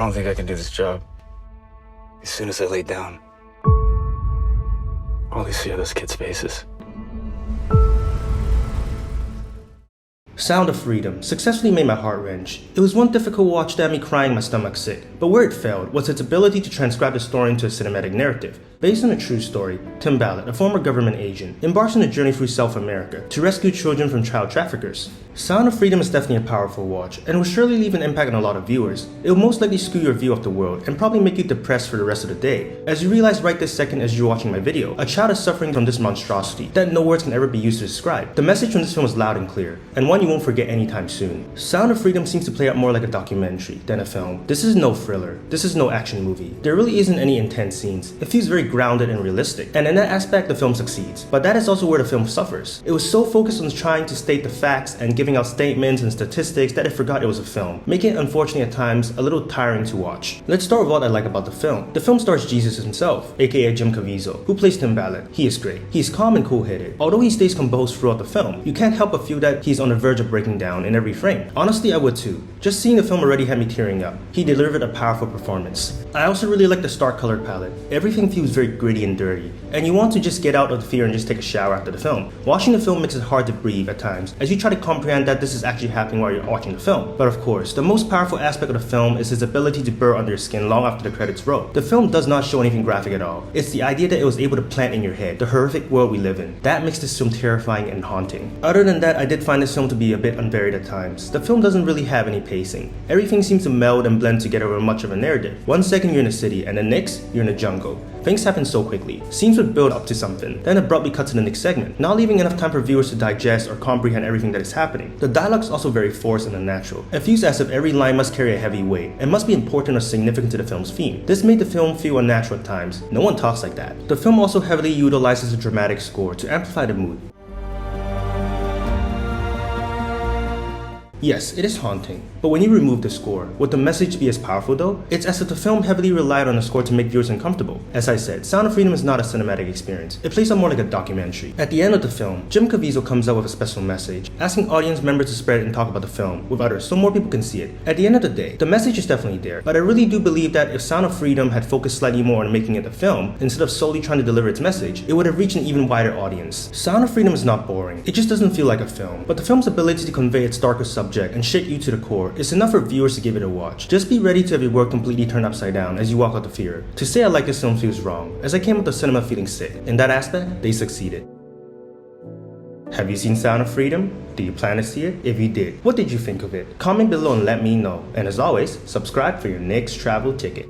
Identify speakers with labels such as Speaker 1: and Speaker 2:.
Speaker 1: don't think I can do this job. As soon as I lay down, all I see are those kids' faces.
Speaker 2: Sound of Freedom successfully made my heart wrench. It was one difficult watch that had me crying my stomach sick, but where it failed was its ability to transcribe the story into a cinematic narrative. Based on a true story, Tim Ballard, a former government agent, embarks on a journey through South America to rescue children from child traffickers. Sound of Freedom is definitely a powerful watch, and will surely leave an impact on a lot of viewers. It will most likely skew your view of the world, and probably make you depressed for the rest of the day. As you realize right this second as you're watching my video, a child is suffering from this monstrosity that no words can ever be used to describe. The message from this film is loud and clear, and one you won't forget anytime soon. Sound of Freedom seems to play out more like a documentary than a film. This is no thriller, this is no action movie. There really isn't any intense scenes. It feels very grounded and realistic, and in that aspect the film succeeds. But that is also where the film suffers. It was so focused on trying to state the facts and giving out statements and statistics that it forgot it was a film, making it unfortunately at times a little tiring to watch. Let's start with what I like about the film. The film stars Jesus himself, aka Jim Caviezel, who plays Tim Ballard. He is great. He is calm and cool-headed. Although he stays composed throughout the film, you can't help but feel that he's on the verge of breaking down in every frame. Honestly, I would too. Just seeing the film already had me tearing up. He delivered a powerful performance. I also really like the stark color palette. Everything feels very gritty and dirty, and you want to just get out of the fear and just take a shower after the film. Watching the film makes it hard to breathe at times, as you try to comprehend that this is actually happening while you're watching the film. But of course, the most powerful aspect of the film is his ability to burrow under your skin long after the credits roll. The film does not show anything graphic at all. It's the idea that it was able to plant in your head the horrific world we live in. That makes this film terrifying and haunting. Other than that, I did find this film to be a bit unvaried at times. The film doesn't really have any pacing. Everything seems to meld and blend together over much of a narrative. One second you're in a city, and the next, you're in a jungle. Things happen so quickly. Scenes would build up to something, then abruptly cut to the next segment, not leaving enough time for viewers to digest or comprehend everything that is happening. The dialogue is also very forced and unnatural. It feels as if every line must carry a heavy weight and must be important or significant to the film's theme. This made the film feel unnatural at times. No one talks like that. The film also heavily utilizes a dramatic score to amplify the mood. Yes, it is haunting, but when you remove the score, would the message be as powerful though? It's as if the film heavily relied on the score to make viewers uncomfortable. As I said, Sound of Freedom is not a cinematic experience. It plays out more like a documentary. At the end of the film, Jim Caviezel comes out with a special message, asking audience members to spread it and talk about the film with others so more people can see it. At the end of the day, the message is definitely there, but I really do believe that if Sound of Freedom had focused slightly more on making it a film, instead of solely trying to deliver its message, it would have reached an even wider audience. Sound of Freedom is not boring. It just doesn't feel like a film, but the film's ability to convey its darker subject and shake you to the core is enough for viewers to give it a watch. Just be ready to have your world completely turned upside down as you walk out the theater. To say I like this film feels wrong, as I came out the cinema feeling sick. In that aspect, they succeeded. Have you seen Sound of Freedom? Do you plan to see it? If you did, what did you think of it? Comment below and let me know. And as always, subscribe for your next travel ticket.